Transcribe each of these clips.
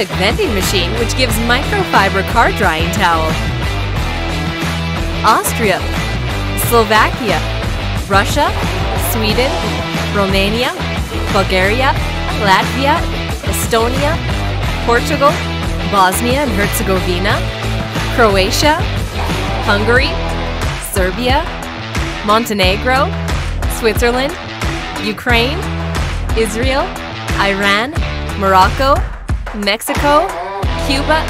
Rulomatic vending machine which gives microfiber car drying towel. Austria, Slovakia, Russia, Sweden, Romania, Bulgaria, Latvia, Estonia, Portugal, Bosnia and Herzegovina, Croatia, Hungary, Serbia, Montenegro, Switzerland, Ukraine, Israel, Iran, Morocco, Mexico, Cuba,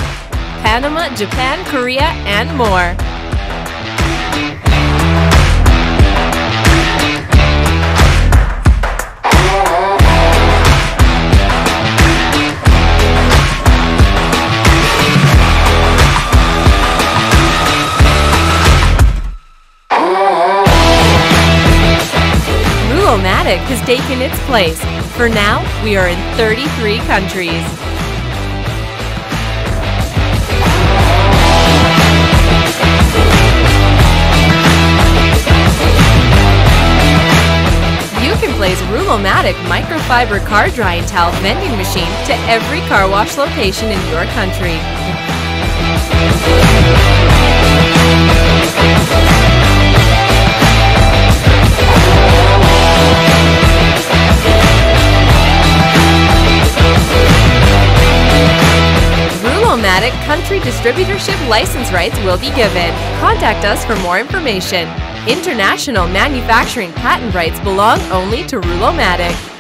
Panama, Japan, Korea, and more. Rulomatic has taken its place. For now, we are in 33 countries. You can place Rulomatic microfiber car drying towel vending machine to every car wash location in your country. Rulomatic country distributorship license rights will be given. Contact us for more information. International manufacturing patent rights belong only to Rulomatic.